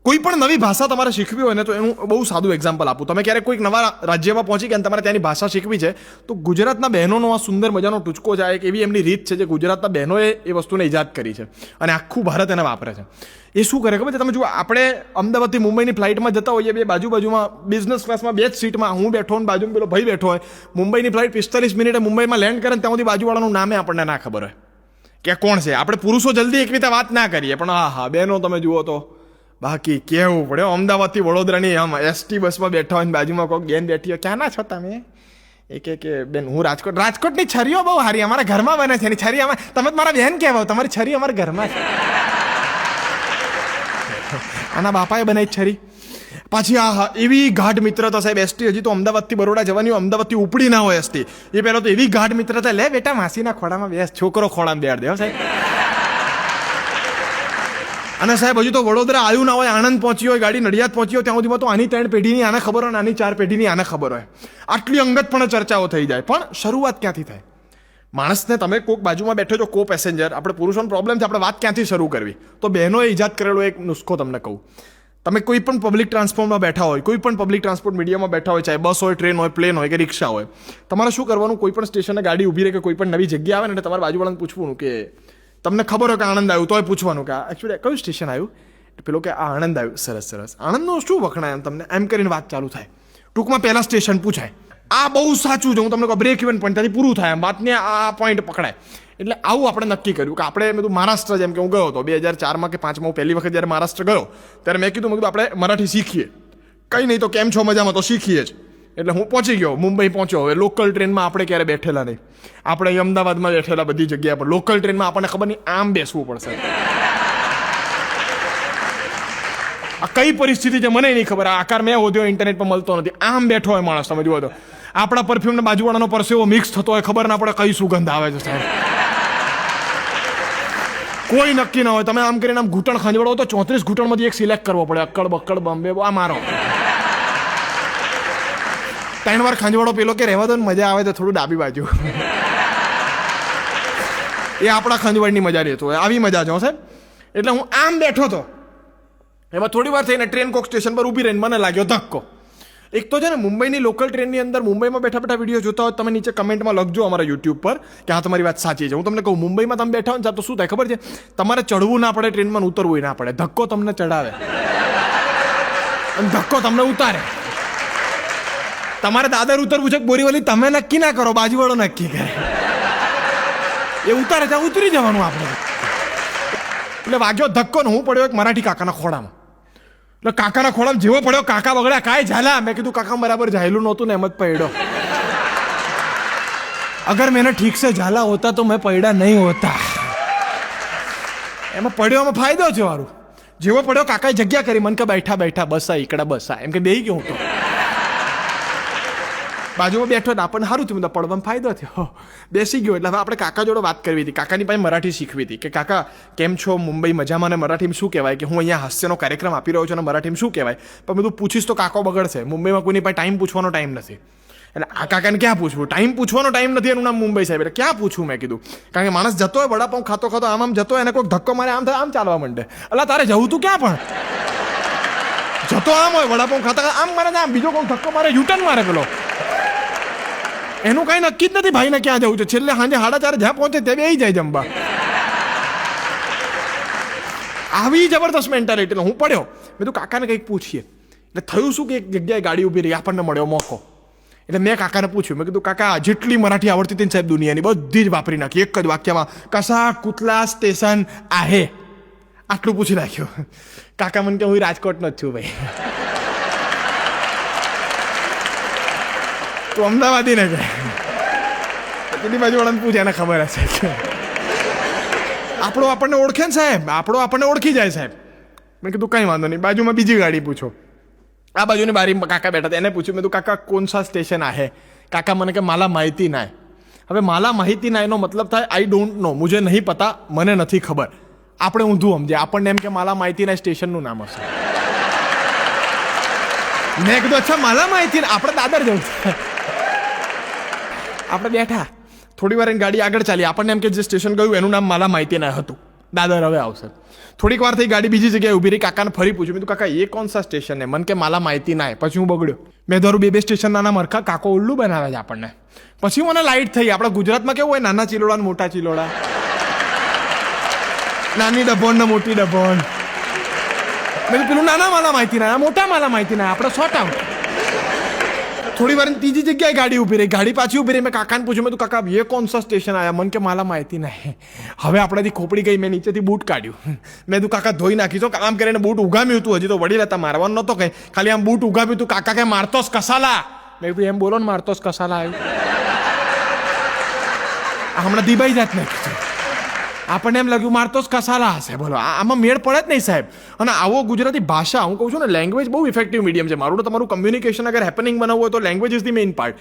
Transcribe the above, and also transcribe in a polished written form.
કોઈ પણ નવી ભાષા તમારે શીખવી હોય ને તો એનું બહુ સાદું એક્ઝામ્પલ આપું. તમે ક્યારેક કોઈક નવા રાજ્યમાં પહોંચી ગયા અને તમારે ત્યાંની ભાષા શીખવી છે, તો ગુજરાતના બહેનોનો આ સુંદર મજાનો ટૂચકો છે. એક એવી એમની રીત છે જે ગુજરાતના બહેનોએ એ વસ્તુને ઇજાદ કરી છે અને આખું ભારત એને વાપરે છે. એ શું કરે ખબર છે? તમે જુઓ, આપણે અમદાવાદથી મુંબઈની ફ્લાઇટમાં જતા હોઈએ, બે બાજુમાં બિઝનેસ ક્લાસમાં બે જ સીટમાં હું બેઠો અને બાજુમાં પેલો ભાઈ બેઠો હોય. મુંબઈની ફ્લાઇટ 45 મિનિટે મુંબઈમાં લેન્ડ કરે ને ત્યાં સુધી બાજુવાળાનું નામે આપણને ના ખબર હોય કે કોણ છે. આપણે પુરુષો જલ્દી એક રીતે વાત ના કરીએ, પણ હા બહેનો તમે જુઓ તો બાકી કેવું પડે. અમદાવાદથી વડોદરાની આમ એસટી બસમાં બેઠા હોય, બાજુમાં કોઈક બેન બેઠી હોય, ક્યાં ના છો તમે? એ કે બેન હું રાજકોટની છરીઓ બહુ સારી અમારા ઘરમાં બને છે. છરી અમે તમે મારા બેન કહેવાય, તમારી છરી અમારા ઘરમાં છે. આના બાપાએ બનાવી છરી. પાછી એવી ગાઢ મિત્રતા સાહેબ. એસટી હજી તો અમદાવાદથી બરોડા જવાની હોય, અમદાવાદથી ઉપડી ના હોય એસટી, એ પહેલાં તો એવી ગાઢ મિત્રતા, લે બેટા માસીના ખોડામાં બેસ, છોકરો ખોડામાં બેડ દે સાહેબ. અને સાહેબ હજુ તો વડોદરા આવ્યું ના હોય, આણંદ પહોંચી હોય, ગાડી નડિયાદ પહોંચી હોય, ત્યાં સુધીમાં તો આની 3 પેઢીની આને ખબર હોય, આની 4 પેઢીની આને ખબર હોય. આટલી અંગત પણ ચર્ચાઓ થઈ જાય. પણ શરૂઆત ક્યાંથી થાય? માણસને તમે કોઈક બાજુમાં બેઠો છો, કો પેસેન્જર, આપણે પુરુષોનો પ્રોબ્લેમ છે, આપણે વાત ક્યાંથી શરૂ કરવી? તો બહેનોએ ઇજાદ કરેલો એક નુસ્ખો તમને કહું. તમે કોઈ પણ પબ્લિક ટ્રાન્સપોર્ટમાં બેઠા હોય, કોઈ પણ પબ્લિક ટ્રાન્સપોર્ટ મીડિયામાં બેઠા હોય, ચાહે બસ હોય, ટ્રેન હોય, પ્લેન હોય કે રિક્ષા હોય, તમારે શું કરવાનું? કોઈ પણ સ્ટેશને ગાડી ઊભી રહે કે કોઈ પણ નવી જગ્યા આવે ને, તમારે બાજુવાળાને પૂછવું કે તમને ખબર હોય કે આણંદ આવ્યું, તોય પૂછવાનું કે એકચ્યુઅલી કયું સ્ટેશન આવ્યું? પેલો કે આ આણંદ આવ્યું. સરસ સરસ, આણંદનું શું વખણાય એમ તમને? એમ કરીને વાત ચાલુ થાય. ટૂંકમાં પહેલાં સ્ટેશન પૂછાય. આ બહુ સાચું છે, હું તમને કહું, બ્રેક ઇવન પોઈન્ટ ત્યાંથી પૂરું થાય એમ વાતને આ પોઈન્ટ પકડાય. એટલે આવું આપણે નક્કી કર્યું કે આપણે મેં કીધું મહારાષ્ટ્ર, જેમ કે હું ગયો હતો 2004માં કે 5માં, હું પહેલી વખત જ્યારે મહારાષ્ટ્ર ગયો ત્યારે મેં કીધું આપણે મરાઠી શીખીએ. કંઈ નહીં તો કેમ છો, મજામાં? તો શીખીએ જ. એટલે હું પહોંચી ગયો, મુંબઈ પહોંચ્યો. હવે લોકલ ટ્રેનમાં આપણે ક્યારે બેઠેલા નહીં, આપણે અમદાવાદમાં બેઠેલા બધી જગ્યા પર. લોકલ ટ્રેનમાં આપણને ખબર નહીં આમ બેસવું પડશે. આ કઈ પરિસ્થિતિ છે મને નહીં ખબર. આ આકાર મેં હોદ્યો ઇન્ટરનેટ પર મળતો નથી. આમ બેઠો હોય માણસ, તમે જુઓ તો આપણા પરફ્યુમને બાજુવાળાનો પરસેવો મિક્સ થતો હોય, ખબર ના પડે કઈ સુગંધ આવે છે સાહેબ. કોઈ નક્કી ના હોય. તમે આમ કરીને આમ ઘૂંટણ ખંજવાળો તો 34 ઘૂંટણમાંથી એક સિલેક્ટ કરવો પડે. અક્કડ બક્કડ બોમ્બે આ મારો 3 વાર ખંજવાળો. પેલો કે રહેવા દો ને, મજા આવે તો થોડું ડાબી બાજુ. એ આપણા ખંજવાળની મજા લેતો હોય. આવી મજા છે સાહેબ. એટલે હું આમ બેઠો હતો, એમાં થોડી વાર થઈને ટ્રેન કોક સ્ટેશન પર ઊભી રહીને મને લાગ્યો ધક્કો. એક તો છે ને મુંબઈની લોકલ ટ્રેનની અંદર, મુંબઈમાં બેઠા બેઠા વિડીયો જોતા હોય, તમે નીચે કમેન્ટમાં લખજો અમારા યુટ્યુબ પર કે હા તમારી વાત સાચી છે. હું તમને કહું, મુંબઈમાં તમે બેઠા હોય ને તો શું થાય ખબર છે? તમારે ચડવું ના પડે ટ્રેનમાં, ઉતરવું ના પડે. ધક્કો તમને ચડાવે અને ધક્કો તમને ઉતારે. તમારે દાદર ઉતરવું છે બોરીવલી, તમે નક્કી ના કરો, બાજુવાળો નક્કી કરે. એ ઉતારે ત્યાં ઉતરી જવાનું આપણે. એટલે વાગ્યો ધક્કો ને હું પડ્યો એક મરાઠી કાકાના ખોડામાં. એટલે કાકાના ખોડામાં જેવો પડ્યો, કાકા બગડ્યા, કાંઈ ઝાલા. મેં કીધું કાકા બરાબર ઝાયલું નહોતું ને એમ જ પડ્યો. અગર મેને ઠીક સે ઝાલા હોતા તો મેં પડ્યા નહીં હોતા. એમાં પડ્યોમાં ફાયદો છે વારું. જેવો પડ્યો કાકાએ જગ્યા કરી, મને કે બેઠા બેઠા બસા ઈકડા બસા, એમ કે બેહી ગયો હું તો. બાજુમાં બેઠો ને આપણને સારું થયું, પડવામાં ફાયદો થયો, બેસી ગયો. એટલે હવે આપણે કાકા જોડે વાત કરવી હતી, કાકાની પાસે મરાઠી શીખવી હતી કે કાકા કેમ છો, મુંબઈ મજામાં, ને મરાઠીમાં શું કહેવાય, કે હું અહીંયા હાસ્યનો કાર્યક્રમ આપી રહ્યો છું અને મરાઠીમાં શું કહેવાય. પણ બધું પૂછીશ તો કાકો બગડશે. મુંબઈમાં કોઈની પાસે ટાઈમ પૂછવાનો ટાઈમ નથી. એટલે આ કાકાને ક્યાં પૂછવું? ટાઈમ પૂછવાનો ટાઈમ નથી, એનું નામ મુંબઈ સાહેબ. એટલે ક્યાં પૂછવું મેં કીધું. કારણ કે માણસ જતો હોય વડાપાઉં ખાતો ખાતો આમ જતો હોય, એને કોઈ ધક્કો મારે આમ થાય, આમ ચાલવા માંડે. એટલે તારે જવું તું ક્યાં? પણ જતો આમ હોય વડાપાઉં ખાતા આમ મારે, આમ બીજો કોઈ ધક્કો મારે, યુટર્ન મારે પેલો. એનું કઈ નક્કી જ નથી ભાઈને ક્યાં જવું છે. છેલ્લે સાંજે 4:30 જ્યાં પહોંચે તે બેસી જાય જમવા. આવી જબરદસ્ત મેન્ટાલિટી. હું પડ્યો, મેં તો કાકાને કંઈક પૂછીએ. એટલે થયું શું કે એક જગ્યાએ ગાડી ઊભી રહી, આપણને મળ્યો મોકો. એટલે મેં કાકાને પૂછ્યું, મેં કીધું કાકા જેટલી મરાઠી આવડતી હતી ને સાહેબ દુનિયાની બધી જ વાપરી નાખી એક જ વાક્યમાં, કસા કુતલા સ્ટેશન આહે, આટલું પૂછી નાખ્યું. કાકા મને કે હું રાજકોટનો જ છું ભાઈ. તો અમદાવાદી ને કહે, પેલી બાજુ વાળાને પૂછે, એને ખબર હશે. આપણને ઓળખે ને સાહેબ, આપણને ઓળખી જાય સાહેબ. મેં કીધું કંઈ વાંધો નહીં, બાજુમાં બીજી ગાડી પૂછો. આ બાજુની બારીમાં કાકા બેઠા હતા, એને પૂછ્યું, મેં કીધું કાકા કોણ સા સ્ટેશન આહે? કાકા મને કે માલા માહિતી ના. હવે માલા માહિતી ના એનો મતલબ થાય આઈ ડોન્ટ નો, મુझे નહીં પતા, મને નથી ખબર. આપણે ઊંધું સમજે, આપણને એમ કે માલા માહિતી ના સ્ટેશનનું નામ હશે. મેં કીધું અચ્છા માલા માહિતી, આપણે દાદર જવું છે. આપણે બેઠા થોડી વાર ગાડી આગળ ચાલી, આપણને એમ કે જે સ્ટેશન ગયું એનું નામ માલા માહિતી ના હતું. દાદર હવે આવશે. થોડીક વાર થઈ ગાડી બીજી જગ્યાએ ઊભી રહી. કાકાને ફરી પૂછ્યું, મેં કીધું કાકા એ કોણ સા સ્ટેશન હે? મને કે માલા માહિતી ના હે. પછી હું બગડ્યો. મેં ધારું બે સ્ટેશન નાના મરખા, કાકો ઉલ્લુ બનાવે છે આપણને. પછી મને લાઇટ થઈ. આપણા ગુજરાતમાં કેવું હોય, નાના ચિલોડા ને મોટા ચિલોડા, નાની ડભોણ ને મોટી ડભોણ. મેં પેલું નાના માલા માહિતી ના, મોટા માલા માહિતી ના, આપણે શોર્ટ આઉટ. થોડી વાર ત્રીજી જગ્યાએ ગાડી ઊભી રહી. ગાડી પાછી ઊભી રહી. મેં કાકાને પૂછ્યું, મેં તું કાકા એ કોણ સા સ્ટેશન આયા? મને કે માલા માહિતી નહીં. હવે આપણાથી ખોપડી ગઈ. મેં નીચેથી બૂટ કાઢ્યું. મેં તું કાકા ધોઈ નાખી છો. આમ કરીને બૂટ ઉગામ્યું હતું. હજી તો વડીલ હતા, મારવાનું નહોતો કંઈ, ખાલી આમ બૂટ ઉગામ્યું તું. કાકા કે મારતોસ કસાલા. મેં કીધું એમ બોલો ને, મારતોસ કસાલા આવ્યું. હમણાં દીબાઈ જાત નહીં. આપણને એમ લાગ્યું મારતોસ કસાલા હશે. બોલો, આમાં મેળ પડે જ નહીં સાહેબ. અને આવો ગુજરાતી ભાષા, હું કહું છું ને, લેંગ્વેજ બહુ ઇફેક્ટિવ મીડિયમ છે. મારું તો તમારું કમ્યુનિકેશન અગર હેપનિંગ બનાવવું હોય તો language is the main part.